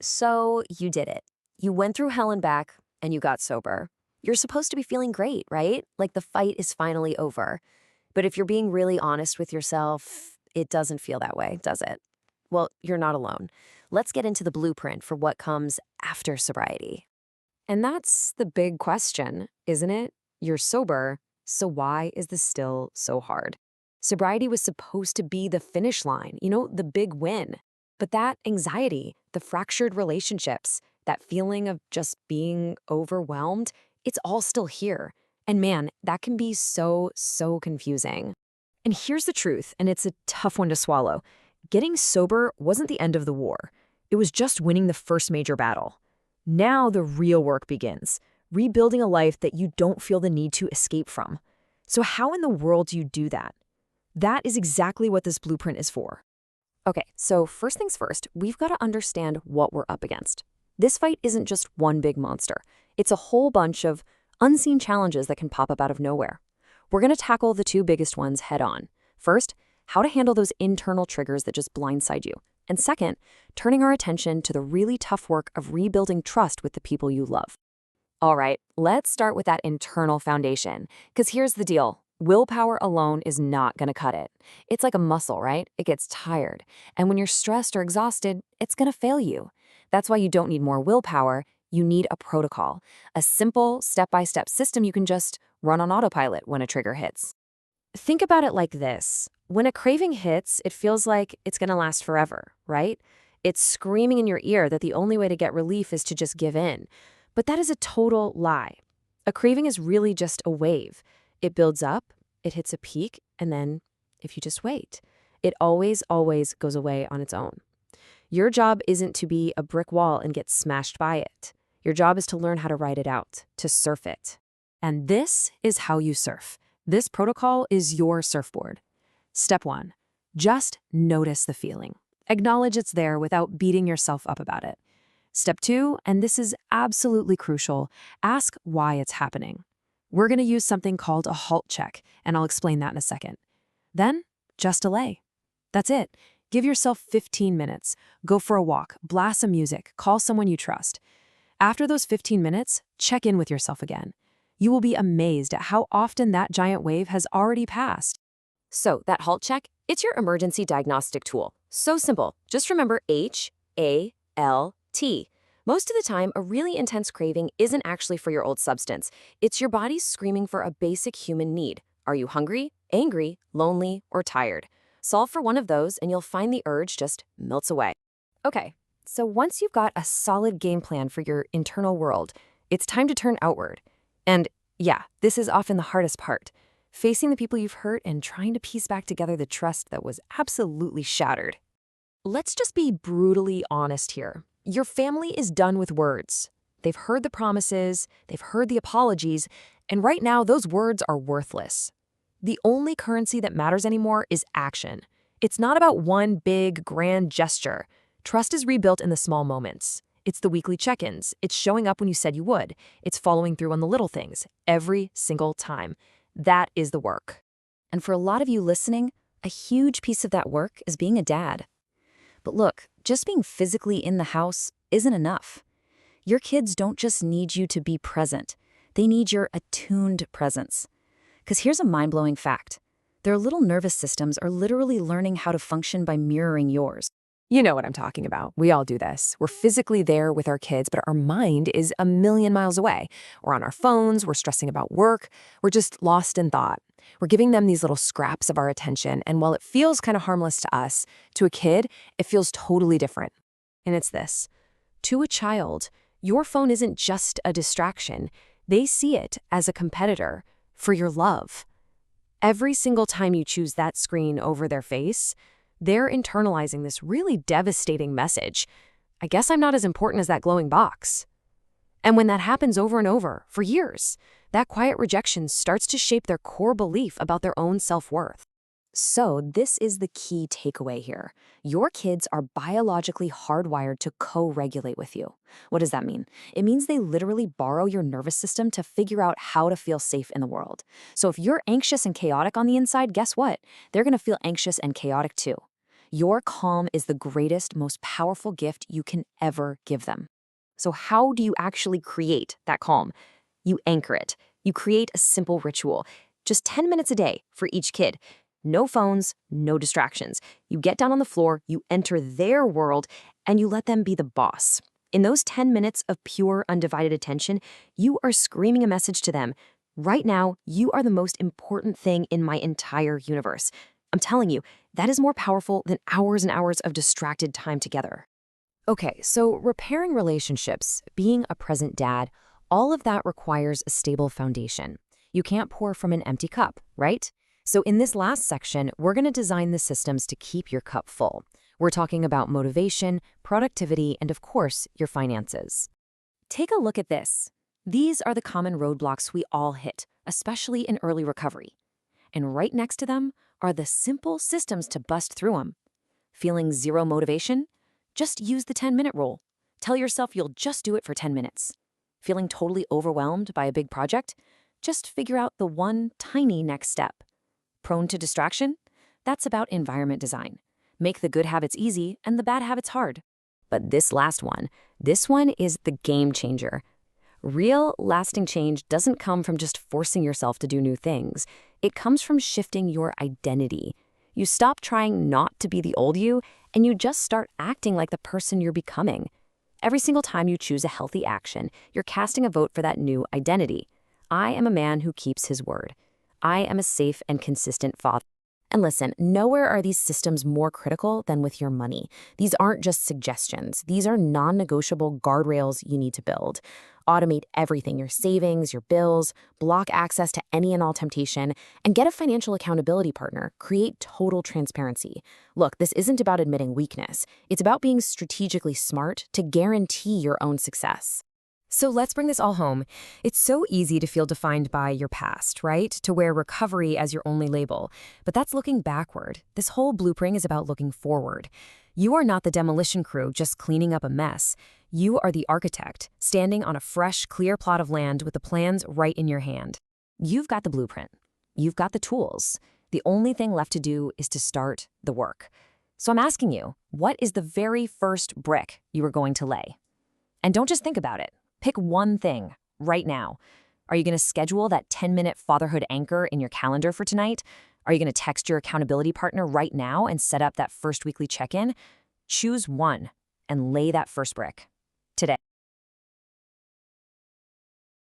So you did it. You went through hell and back, and you got sober. You're supposed to be feeling great, right? Like the fight is finally over. But if you're being really honest with yourself, it doesn't feel that way, does it? Well, you're not alone. Let's get into the blueprint for what comes after sobriety. And that's the big question, isn't it? You're sober, so why is this still so hard? Sobriety was supposed to be the finish line, the big win. But that anxiety, the fractured relationships, that feeling of just being overwhelmed, it's all still here. And man, that can be so confusing. And here's the truth, and it's a tough one to swallow. Getting sober wasn't the end of the war. It was just winning the first major battle. Now the real work begins, rebuilding a life that you don't feel the need to escape from. So how in the world do you do that? That is exactly what this blueprint is for. Okay, so first things first, we've got to understand what we're up against. This fight isn't just one big monster. It's a whole bunch of unseen challenges that can pop up out of nowhere. We're going to tackle the two biggest ones head on. First, how to handle those internal triggers that just blindside you. And second, turning our attention to the really tough work of rebuilding trust with the people you love. All right, let's start with that internal foundation. Because here's the deal. Willpower alone is not going to cut it. It's like a muscle, right? It gets tired. And when you're stressed or exhausted, it's going to fail you. That's why you don't need more willpower. You need a protocol, a simple step-by-step system you can just run on autopilot when a trigger hits. Think about it like this. When a craving hits, it feels like it's going to last forever, right? It's screaming in your ear that the only way to get relief is to just give in. But that is a total lie. A craving is really just a wave. It builds up, it hits a peak, and then, if you just wait, it always goes away on its own. Your job isn't to be a brick wall and get smashed by it. Your job is to learn how to ride it out, to surf it. And this is how you surf. This protocol is your surfboard. Step 1, just notice the feeling. Acknowledge it's there without beating yourself up about it. Step 2, and this is absolutely crucial, ask why it's happening. We're going to use something called a halt check, and I'll explain that in a second. Then, just delay. That's it. Give yourself 15 minutes. Go for a walk, blast some music, call someone you trust. After those 15 minutes, check in with yourself again. You will be amazed at how often that giant wave has already passed. So, that halt check, it's your emergency diagnostic tool. So simple. Just remember HALT. Most of the time, a really intense craving isn't actually for your old substance. It's your body screaming for a basic human need. Are you hungry, angry, lonely, or tired? Solve for one of those and you'll find the urge just melts away. Okay, so once you've got a solid game plan for your internal world, it's time to turn outward. And yeah, this is often the hardest part. Facing the people you've hurt and trying to piece back together the trust that was absolutely shattered. Let's just be brutally honest here. Your family is done with words. They've heard the promises, they've heard the apologies, and right now those words are worthless. The only currency that matters anymore is action. It's not about one big, grand gesture. Trust is rebuilt in the small moments. It's the weekly check-ins. It's showing up when you said you would. It's following through on the little things, every single time. That is the work. And for a lot of you listening, a huge piece of that work is being a dad. But look, just being physically in the house isn't enough. Your kids don't just need you to be present. They need your attuned presence. Because here's a mind-blowing fact. Their little nervous systems are literally learning how to function by mirroring yours. You know what I'm talking about. We all do this. We're physically there with our kids, but our mind is a million miles away. We're on our phones, we're stressing about work, we're just lost in thought. We're giving them these little scraps of our attention, and while it feels kind of harmless to us, to a kid, it feels totally different. And it's this. To a child, your phone isn't just a distraction. They see it as a competitor for your love. Every single time you choose that screen over their face, they're internalizing this really devastating message. I guess I'm not as important as that glowing box. And when that happens over and over, for years, that quiet rejection starts to shape their core belief about their own self-worth. So this is the key takeaway here. Your kids are biologically hardwired to co-regulate with you. What does that mean? It means they literally borrow your nervous system to figure out how to feel safe in the world. So if you're anxious and chaotic on the inside, guess what? They're going to feel anxious and chaotic too. Your calm is the greatest, most powerful gift you can ever give them. So, how do you actually create that calm? You anchor it. You create a simple ritual, just 10 minutes a day for each kid. No phones, no distractions. You get down on the floor, you enter their world, and you let them be the boss. In those 10 minutes of pure, undivided attention, you are screaming a message to them. Right now, you are the most important thing in my entire universe. I'm telling you, that is more powerful than hours and hours of distracted time together. Okay, so repairing relationships, being a present dad, all of that requires a stable foundation. You can't pour from an empty cup, right? So in this last section, we're going to design the systems to keep your cup full. We're talking about motivation, productivity, and of course, your finances. Take a look at this. These are the common roadblocks we all hit, especially in early recovery. And right next to them are the simple systems to bust through them. Feeling zero motivation? Just use the 10-minute rule. Tell yourself you'll just do it for 10 minutes. Feeling totally overwhelmed by a big project? Just figure out the one tiny next step. Prone to distraction? That's about environment design. Make the good habits easy and the bad habits hard. But this one is the game changer. Real, lasting change doesn't come from just forcing yourself to do new things. It comes from shifting your identity. You stop trying not to be the old you, and you just start acting like the person you're becoming. Every single time you choose a healthy action, you're casting a vote for that new identity. I am a man who keeps his word. I am a safe and consistent father. And listen, nowhere are these systems more critical than with your money. These aren't just suggestions. These are non-negotiable guardrails you need to build. Automate everything, your savings, your bills, block access to any and all temptation, and get a financial accountability partner. Create total transparency. Look, this isn't about admitting weakness. It's about being strategically smart to guarantee your own success. So let's bring this all home. It's so easy to feel defined by your past, right? To wear recovery as your only label. But that's looking backward. This whole blueprint is about looking forward. You are not the demolition crew just cleaning up a mess. You are the architect, standing on a fresh, clear plot of land with the plans right in your hand. You've got the blueprint. You've got the tools. The only thing left to do is to start the work. So I'm asking you, what is the very first brick you are going to lay? And don't just think about it. Pick one thing right now. Are you going to schedule that 10-minute fatherhood anchor in your calendar for tonight? Are you going to text your accountability partner right now and set up that first weekly check-in? Choose one and lay that first brick today.